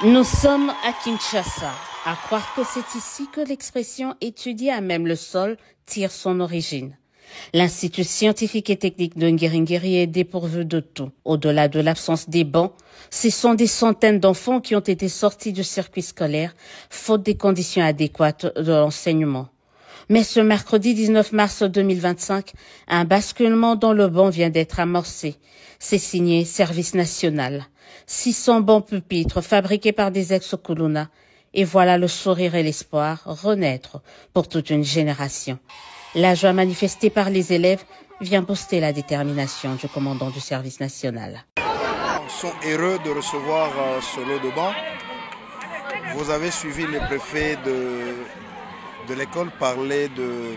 Nous sommes à Kinshasa. À croire que c'est ici que l'expression étudier à même le sol tire son origine. L'Institut scientifique et technique de Ngiri est dépourvu de tout. Au-delà de l'absence des bancs, ce sont des centaines d'enfants qui ont été sortis du circuit scolaire, faute des conditions adéquates de l'enseignement. Mais ce mercredi 19 mars 2025, un basculement dans le banc vient d'être amorcé. C'est signé Service National. 600 bancs pupitres fabriqués par des ex-Kuluna. Et voilà le sourire et l'espoir renaître pour toute une génération. La joie manifestée par les élèves vient booster la détermination du commandant du service national. Nous sommes heureux de recevoir ce lot de bancs. Vous avez suivi le préfet de l'école parler de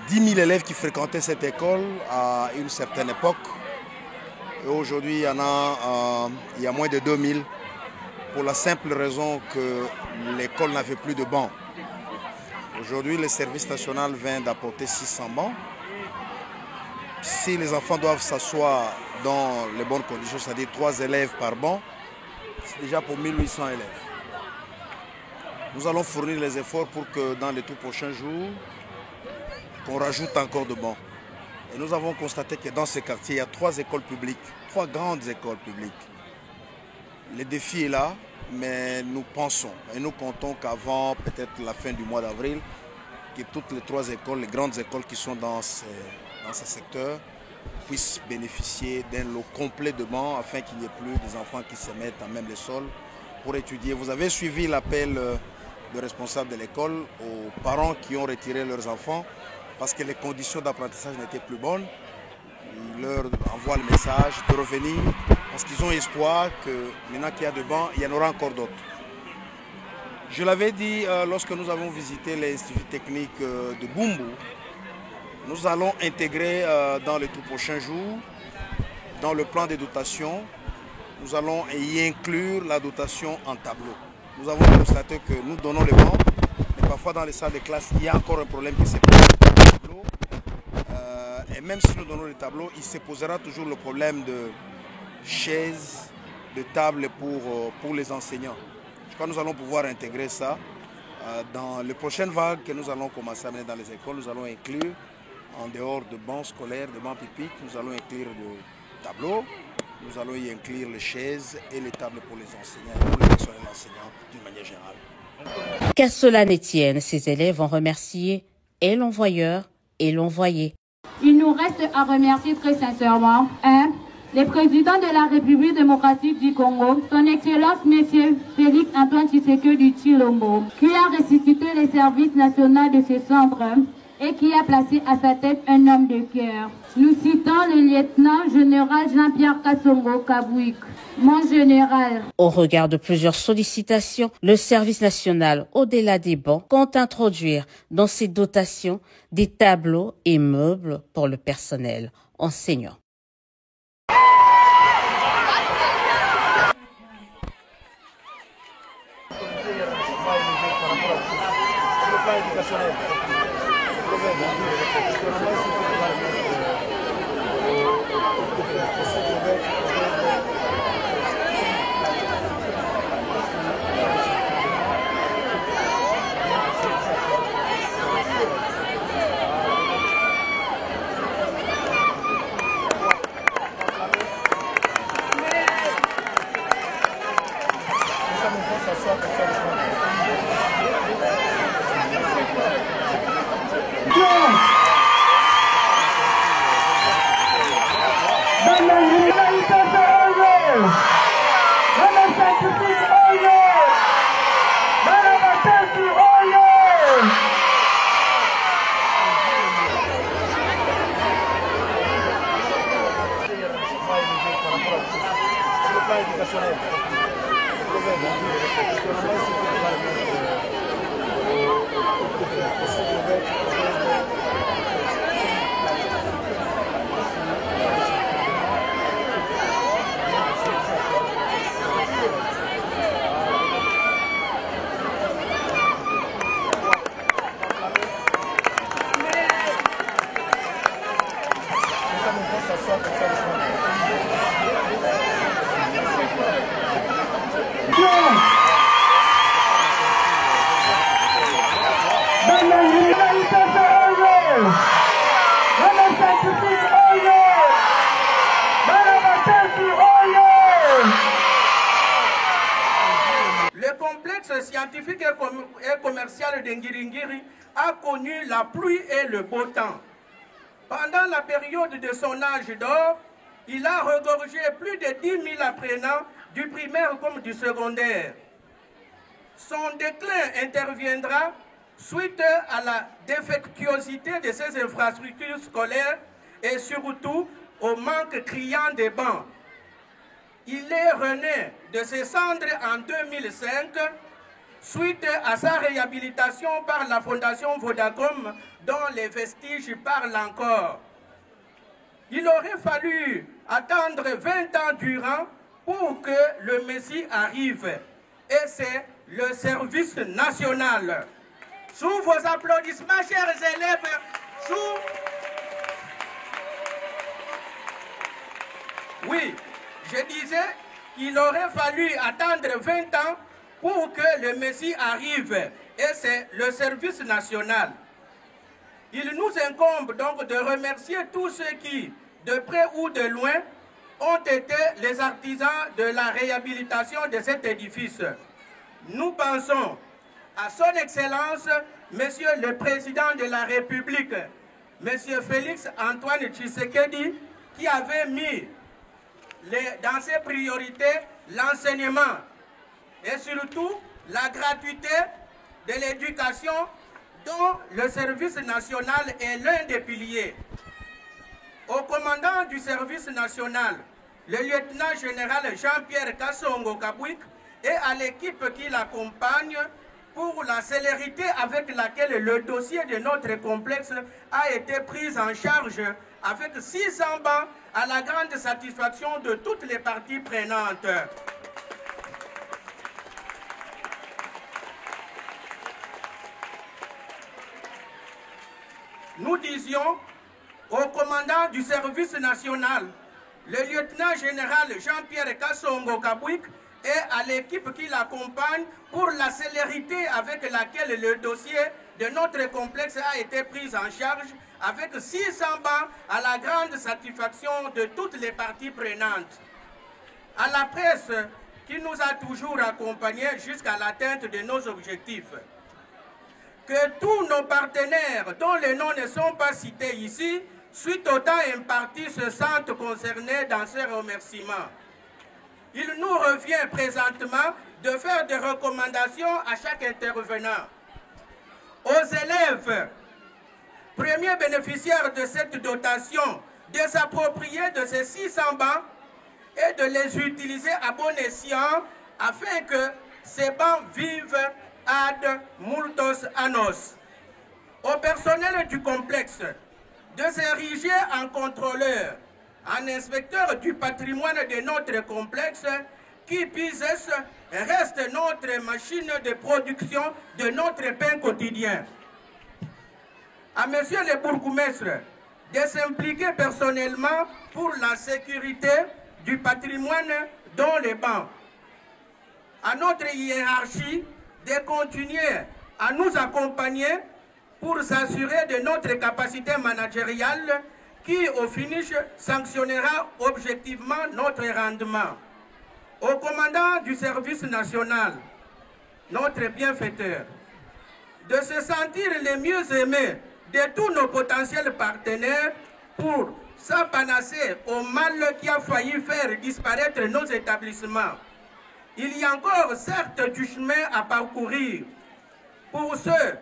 10 000 élèves qui fréquentaient cette école à une certaine époque. Et aujourd'hui, il y a moins de 2 000 pour la simple raison que l'école n'avait plus de bancs. Aujourd'hui, le service national vient d'apporter 600 bancs. Si les enfants doivent s'asseoir dans les bonnes conditions, c'est-à-dire 3 élèves par banc, c'est déjà pour 1800 élèves. Nous allons fournir les efforts pour que dans les tout prochains jours, qu'on rajoute encore de bancs. Et nous avons constaté que dans ces quartiers, il y a 3 écoles publiques, 3 grandes écoles publiques. Le défi est là, mais nous pensons et nous comptons qu'avant peut-être la fin du mois d'avril, que toutes les 3 écoles, les grandes écoles qui sont dans ce secteur, puissent bénéficier d'un lot complet de bancs afin qu'il n'y ait plus des enfants qui se mettent à même le sol pour étudier. Vous avez suivi l'appel de responsable de l'école aux parents qui ont retiré leurs enfants parce que les conditions d'apprentissage n'étaient plus bonnes. Ils leur envoient le message de revenir parce qu'ils ont espoir que maintenant qu'il y a de bancs, il y en aura encore d'autres. Je l'avais dit lorsque nous avons visité l'Institut technique de Bumbu, nous allons intégrer dans les tout prochains jours, dans le plan de dotation, nous allons y inclure la dotation en tableau. Nous avons constaté que nous donnons les bancs, mais parfois dans les salles de classe, il y a encore un problème qui se pose avec les tableaux. Et même si nous donnons les tableaux, il se posera toujours le problème de chaises, de tables pour les enseignants. Je crois que nous allons pouvoir intégrer ça. Dans les prochaines vagues que nous allons commencer à mener dans les écoles, nous allons inclure, en dehors de bancs scolaires, de bancs pupitres, nous allons inclure le tableau, nous allons y inclure les chaises et les tables pour les enseignants et pour les personnels enseignants d'une manière générale. Qu'à cela ne tienne, ces élèves ont remercié et l'envoyeur et l'envoyé. Il nous reste à remercier très sincèrement le président de la République démocratique du Congo, son Excellence M. Félix Antoine Tshisekedi Tshilombo, qui a ressuscité les services nationaux de ce centre et qui a placé à sa tête un homme de cœur. Nous citons le lieutenant-général Jean-Pierre Kassongo Kabouik. Mon général. Au regard de plusieurs sollicitations, le service national, au-delà des bancs, compte introduire dans ses dotations des tableaux et meubles pour le personnel enseignant. scientifique et commercial de Ngiringiri a connu la pluie et le beau temps. Pendant la période de son âge d'or, il a regorgé plus de 10 000 apprenants du primaire comme du secondaire. Son déclin interviendra suite à la défectuosité de ses infrastructures scolaires et surtout au manque criant des bancs. Il est rené de ses cendres en 2005 suite à sa réhabilitation par la Fondation Vodacom dont les vestiges parlent encore. Il aurait fallu attendre 20 ans durant pour que le Messie arrive. Et c'est le service national. Sous vos applaudissements, chers élèves, Oui, je disais qu'il aurait fallu attendre 20 ans pour que le Messie arrive. Et c'est le service national. Il nous incombe donc de remercier tous ceux qui, de près ou de loin, ont été les artisans de la réhabilitation de cet édifice. Nous pensons à son Excellence, Monsieur le Président de la République, Monsieur Félix Antoine Tshisekedi, qui avait mis dans ses priorités l'enseignement et surtout la gratuité de l'éducation dont le service national est l'un des piliers. Au commandant du service national, le lieutenant général Jean-Pierre Kassongo Kabouik, et à l'équipe qui l'accompagne pour la célérité avec laquelle le dossier de notre complexe a été pris en charge avec 600 bancs à la grande satisfaction de toutes les parties prenantes. Nous disions au commandant du service national, le lieutenant général Jean-Pierre Kassongo Kabouik, et à l'équipe qui l'accompagne pour la célérité avec laquelle le dossier de notre complexe a été pris en charge avec 600 bancs à la grande satisfaction de toutes les parties prenantes. À la presse qui nous a toujours accompagnés jusqu'à l'atteinte de nos objectifs. Que tous nos partenaires dont les noms ne sont pas cités ici, suite au temps imparti, se sentent concernés dans ces remerciements. Il nous revient présentement de faire des recommandations à chaque intervenant. Aux élèves, premiers bénéficiaires de cette dotation, de s'approprier de ces 600 bancs et de les utiliser à bon escient afin que ces bancs vivent ad multos annos. Au personnel du complexe, de s'ériger en contrôleur, en inspecteur du patrimoine de notre complexe, qui puisse reste notre machine de production de notre pain quotidien. À monsieur le bourgmestre de s'impliquer personnellement pour la sécurité du patrimoine dans les bancs. À notre hiérarchie de continuer à nous accompagner pour s'assurer de notre capacité managériale qui, au finish, sanctionnera objectivement notre rendement. Au commandant du service national, notre bienfaiteur, de se sentir les mieux aimés de tous nos potentiels partenaires pour s'apanasser au mal qui a failli faire disparaître nos établissements. Il y a encore certes du chemin à parcourir. Pour ceux,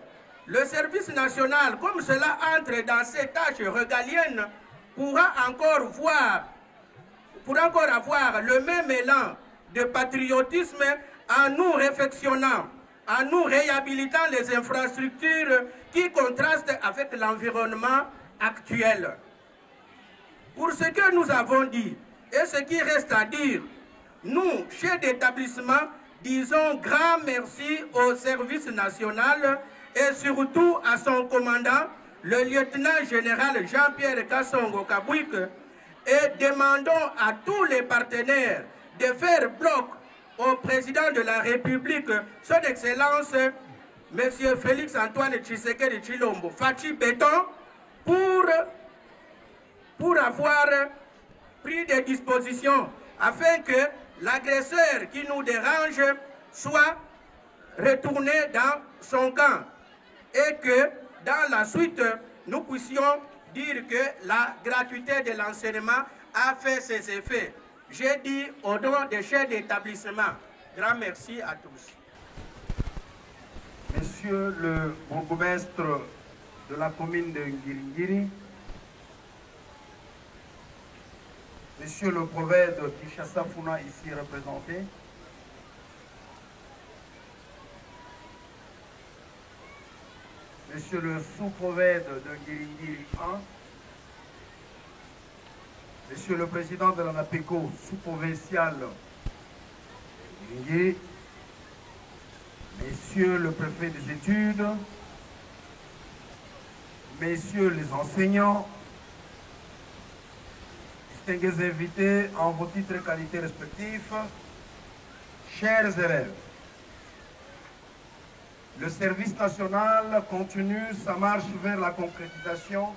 le service national, comme cela entre dans ses tâches régaliennes, pourra encore avoir le même élan de patriotisme en nous réfectionnant, en nous réhabilitant les infrastructures qui contrastent avec l'environnement actuel. Pour ce que nous avons dit et ce qui reste à dire, nous, chefs d'établissement, disons grand merci au service national et surtout à son commandant, le lieutenant général Jean-Pierre Kassongo Kabouik, et demandons à tous les partenaires de faire bloc au président de la République, son Excellence, M. Félix Antoine Tshisekedi Tshilombo, Fachi Béton, pour avoir pris des dispositions afin que l'agresseur qui nous dérange soit retourner dans son camp et que dans la suite, nous puissions dire que la gratuité de l'enseignement a fait ses effets. J'ai dit au nom des chefs d'établissement, grand merci à tous. Monsieur le bourgmestre de la commune de Ngiringiri, Monsieur le prophète de Kinshasa Funa ici représenté, Monsieur le sous-prophète de Ngiringiri 1, Monsieur le président de l'ANAPECO sous-provincial de Ngiringiri, Messieurs le préfet des études, Messieurs les enseignants, distingués invités en vos titres et qualités respectifs, chers élèves, le service national continue sa marche vers la concrétisation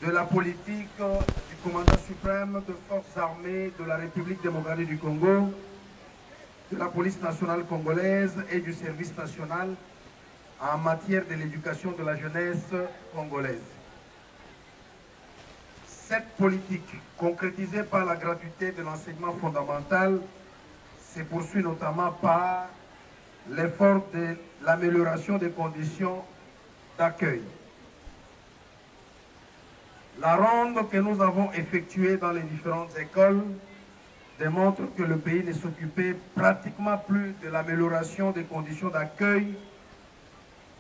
de la politique du commandant suprême de forces armées de la République démocratique du Congo, de la police nationale congolaise et du service national en matière de l'éducation de la jeunesse congolaise. Cette politique, concrétisée par la gratuité de l'enseignement fondamental, se poursuit notamment par l'effort de l'amélioration des conditions d'accueil. La ronde que nous avons effectuée dans les différentes écoles démontre que le pays ne s'occupait pratiquement plus de l'amélioration des conditions d'accueil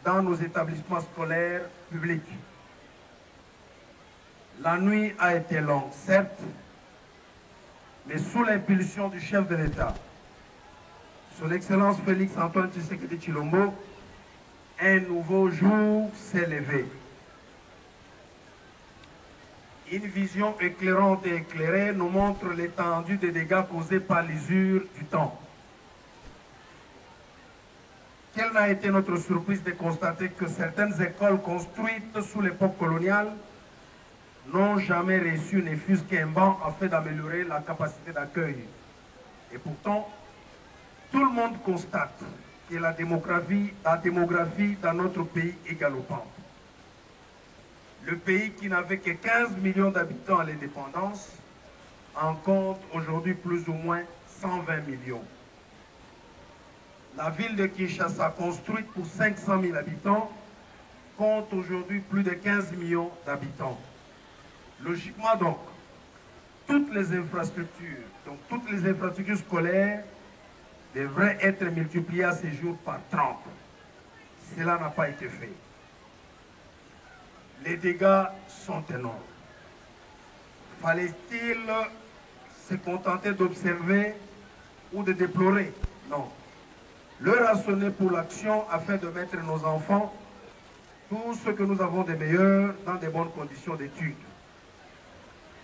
dans nos établissements scolaires publics. La nuit a été longue, certes, mais sous l'impulsion du chef de l'État, Son Excellence Félix Antoine Tshisekedi Tshilombo, un nouveau jour s'est levé. Une vision éclairante et éclairée nous montre l'étendue des dégâts causés par l'usure du temps. Quelle n'a été notre surprise de constater que certaines écoles construites sous l'époque coloniale n'ont jamais reçu ne fût-ce qu'un banc afin d'améliorer la capacité d'accueil. Et pourtant, tout le monde constate que la démographie dans notre pays est galopante. Le pays qui n'avait que 15 millions d'habitants à l'indépendance en compte aujourd'hui plus ou moins 120 millions. La ville de Kinshasa, construite pour 500 000 habitants, compte aujourd'hui plus de 15 millions d'habitants. Logiquement donc, toutes les infrastructures scolaires devraient être multipliées à ce jour par 30. Cela n'a pas été fait. Les dégâts sont énormes. Fallait-il se contenter d'observer ou de déplorer? Non. L'heure a sonné pour l'action afin de mettre nos enfants, tout ce que nous avons de meilleur, dans de bonnes conditions d'études.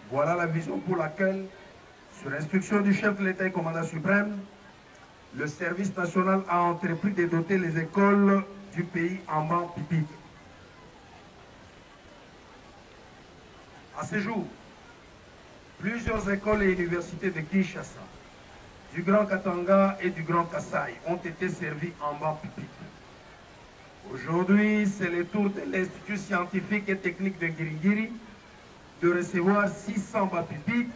Voilà la vision pour laquelle, sur instruction du chef de l'État et commandant suprême, le service national a entrepris de doter les écoles du pays en bancs pupitres. À ce jour, plusieurs écoles et universités de Kinshasa, du Grand Katanga et du Grand Kasaï ont été servies en bancs pupitres. Aujourd'hui, c'est le tour de l'Institut scientifique et technique de Ngiringiri de recevoir 600 bancs pupitres.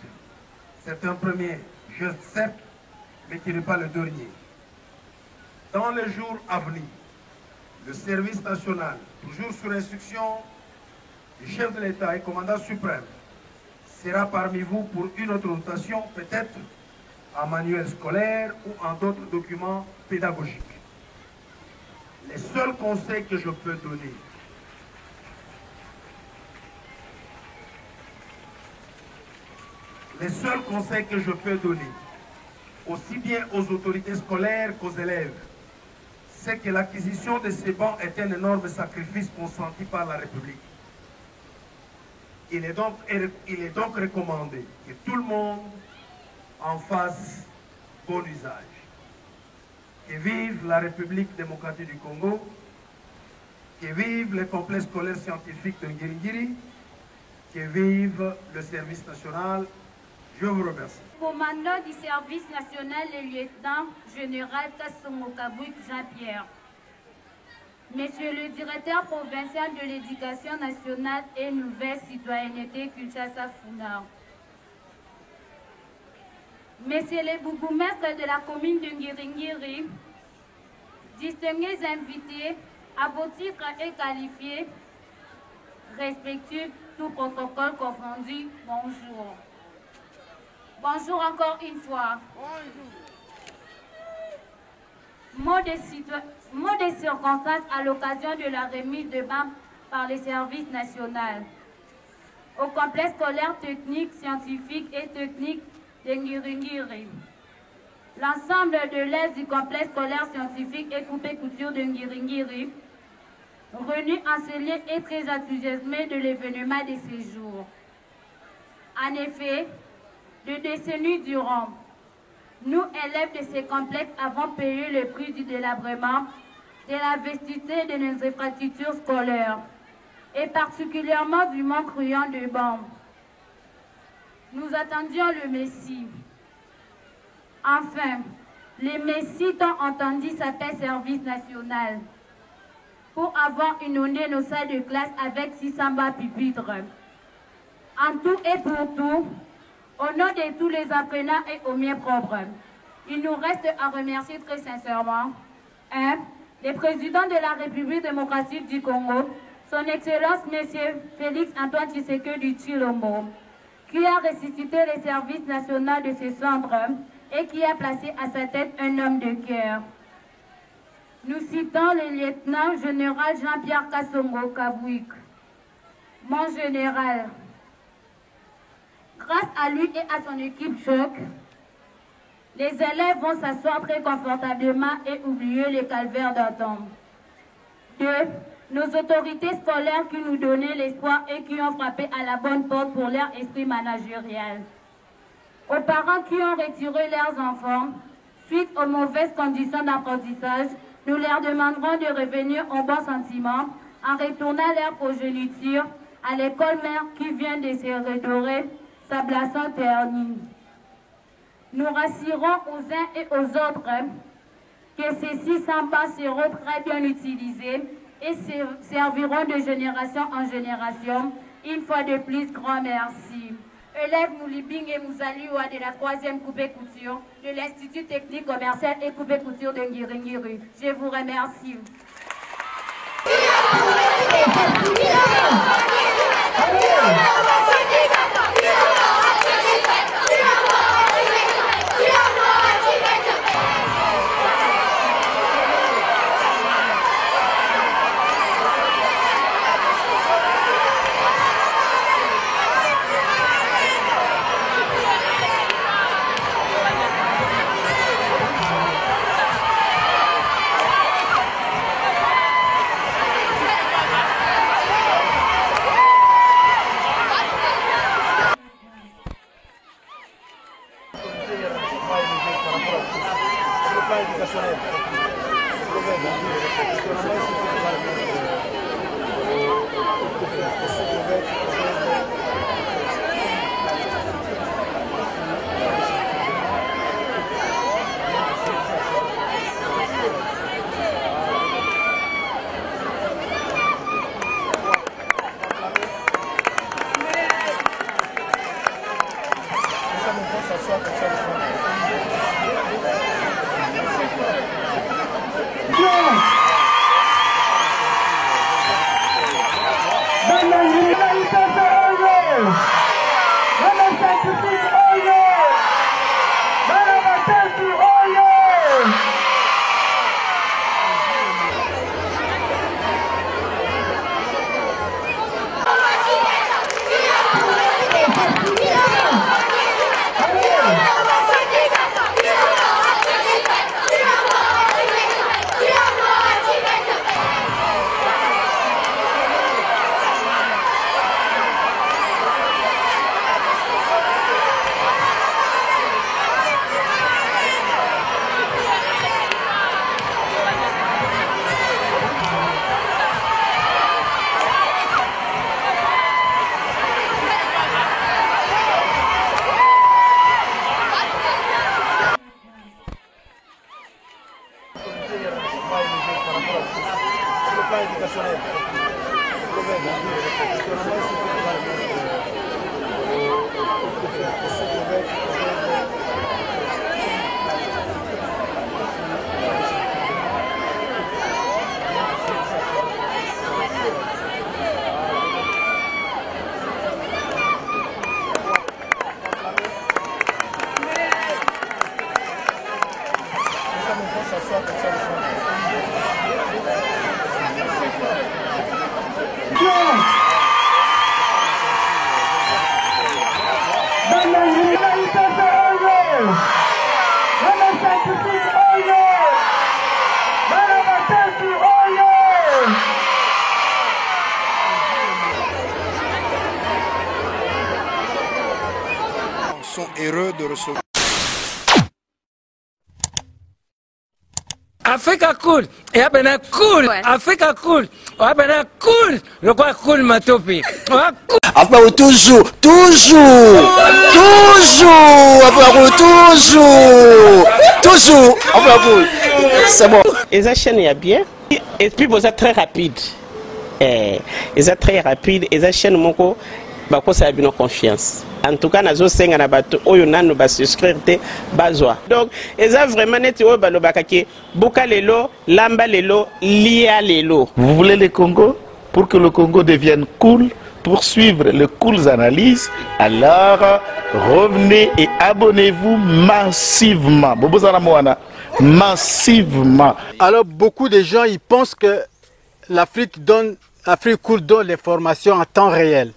C'est un premier geste, certes, mais qui n'est pas le dernier. Dans les jours à venir, le service national, toujours sur instruction du chef de l'État et commandant suprême, sera parmi vous pour une autre dotation, peut-être en manuel scolaire ou en d'autres documents pédagogiques. Les seuls conseils que je peux donner, aussi bien aux autorités scolaires qu'aux élèves, c'est que l'acquisition de ces bancs est un énorme sacrifice consenti par la République. Il est donc recommandé que tout le monde en fasse bon usage. Que vive la République démocratique du Congo, que vive le complexe scolaire scientifique de Ngiringiri, que vive le service national Je vous remercie. Commandant du service national, le lieutenant général Kassongo Kabouik Jean-Pierre. Monsieur le directeur provincial de l'éducation nationale et nouvelle citoyenneté Kinshasa Funa. Messieurs les bourgmestres de la commune de Ngiringiri, distingués invités, à vos titres et qualifiés, respectueux, tout protocole confondu, bonjour. Bonjour encore une fois. Mot de circonstance à l'occasion de la remise de bain par les services nationaux au complexe scolaire technique, scientifique et technique de Ngiringiri. L'ensemble de l'élèves du complexe scolaire scientifique et coupé couture de Ngiringiri, venus enseigner et très enthousiasmés de l'événement de ces jours. En effet, 2 décennies durant, nous, élèves de ces complexes, avons payé le prix du délabrement, de la vastitude de nos infrastructures scolaires, et particulièrement du manque criant de bancs. Nous attendions le Messie. Enfin, le Messie tant entendu s'appelle service national, pour avoir inondé nos salles de classe avec 600 bas pupitres. En tout et pour tout, au nom de tous les apprenants et aux miens propres, il nous reste à remercier très sincèrement 1. Le président de la République démocratique du Congo, son Excellence M. Félix Antoine Tshisekedi Tshilombo, qui a ressuscité les services nationaux de ce centre et qui a placé à sa tête un homme de cœur. Nous citons le lieutenant général Jean-Pierre Kassongo Kabouik. Mon général, grâce à lui et à son équipe choc, les élèves vont s'asseoir très confortablement et oublier les calvaires d'antan. 2. Nos autorités scolaires qui nous donnaient l'espoir et qui ont frappé à la bonne porte pour leur esprit managérial. Aux parents qui ont retiré leurs enfants, suite aux mauvaises conditions d'apprentissage, nous leur demanderons de revenir au bon sentiment en retournant leur progéniture à l'école mère qui vient de se redorer sa blason ternie. Nous rassurons aux uns et aux autres que ces 600 bas seront très bien utilisés et serviront de génération en génération. Une fois de plus, grand merci. Élèves Moulibing et Mousaliwa de la 3e coupé couture de l'Institut technique commercial et coupé couture de Ngiringiri. Je vous remercie. Sont heureux de recevoir. Africa cool, et abena cool, Africa cool, abena cool, le quoi cool matopi. Enfin, toujours, enfin, c'est bon. Et la chaîne est bien, et puis vous êtes très rapide. Et c'est très rapide, et la chaîne moko, bako ça a bien confiance. En tout cas, nazo senga na bato oyo nanu ba souscrire te bazwa. Donc, eza vraiment neti oyo balobaka ke buka lelo, lamba lelo, lia lelo. Vous voulez le Congo? Pour que le Congo devienne cool, pour suivre les cool analyses, alors revenez et abonnez-vous massivement. Massivement. Alors beaucoup de gens ils pensent que l'Afrique cool donne l'information en temps réel.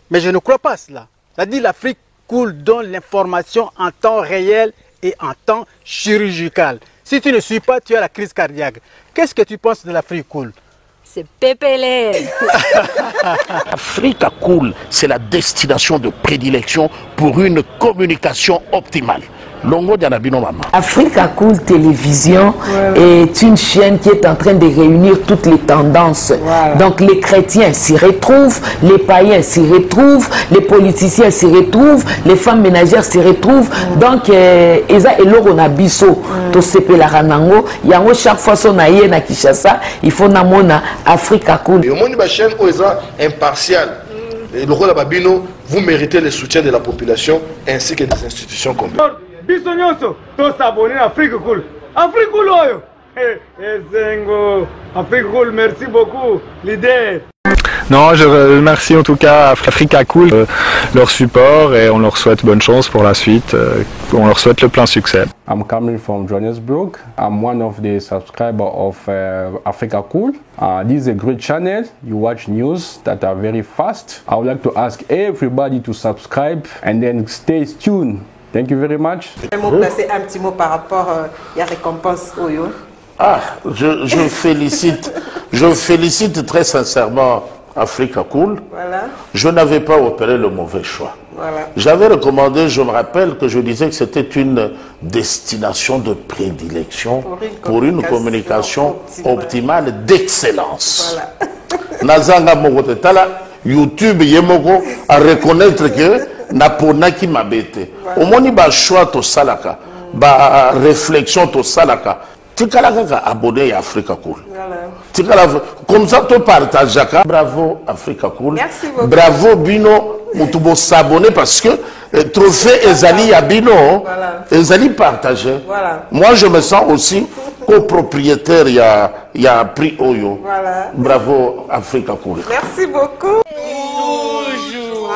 Mais je ne crois pas cela. C'est-à-dire l'Afrique cool donne l'information en temps réel et en temps chirurgical. Si tu ne suis pas, tu as la crise cardiaque. Qu'est-ce que tu penses de l'Afrique cool? C'est PPL. Africa Cool, c'est la destination de prédilection pour une communication optimale. Africa Cool Télévision est une chaîne qui est en train de réunir toutes les tendances. Donc les chrétiens s'y retrouvent, les païens s'y retrouvent, les politiciens s'y retrouvent, les femmes ménagères s'y retrouvent. Donc eza eloko na biso to sepela ranango yango chaque fois son aye na Kinshasa, il faut namona Africa Cool. Et au monde ba chaîne oza impartial. Et le rôle babino, vous méritez le soutien de la population ainsi que des institutions complètes. Biso nyonso to s'abonner à Afrique Cool. Afrique Cool oyo. Zengo, Afrique Cool, merci beaucoup leader. Non, je remercie en tout cas Africa Cool leur support et on leur souhaite bonne chance pour la suite. On leur souhaite le plein succès. I'm coming from Johannesburg. I'm one of the subscribers of Africa Cool. This is a great channel. You watch news that are very fast. I would like to ask everybody to subscribe and then stay tuned. Thank you very much. Je vais placer un petit mot par rapport à la récompense Oyo. Ah, je félicite très sincèrement Africa Cool. Voilà. Je n'avais pas opéré le mauvais choix. Voilà. J'avais recommandé, je me rappelle que je disais que c'était une destination de prédilection pour une communication optimale d'excellence. Voilà. Nazanga Mogotala, YouTube Yemoko à reconnaître que Naponaki Mabete. Au moni ba choix to salaka, ba réflexion to salaka. Tikalaka abonné à Africa Cool. Voilà. Comme ça tu partages. Bravo Africa Cool. Merci beaucoup. Bravo Bino, mutubo s'abonner parce que trophée Ezali à Bino, Ezali partagé. Voilà. Moi je me sens aussi copropriétaire, il y a prix Oyo. Voilà. Bravo Africa Cool. Merci beaucoup. Toujours.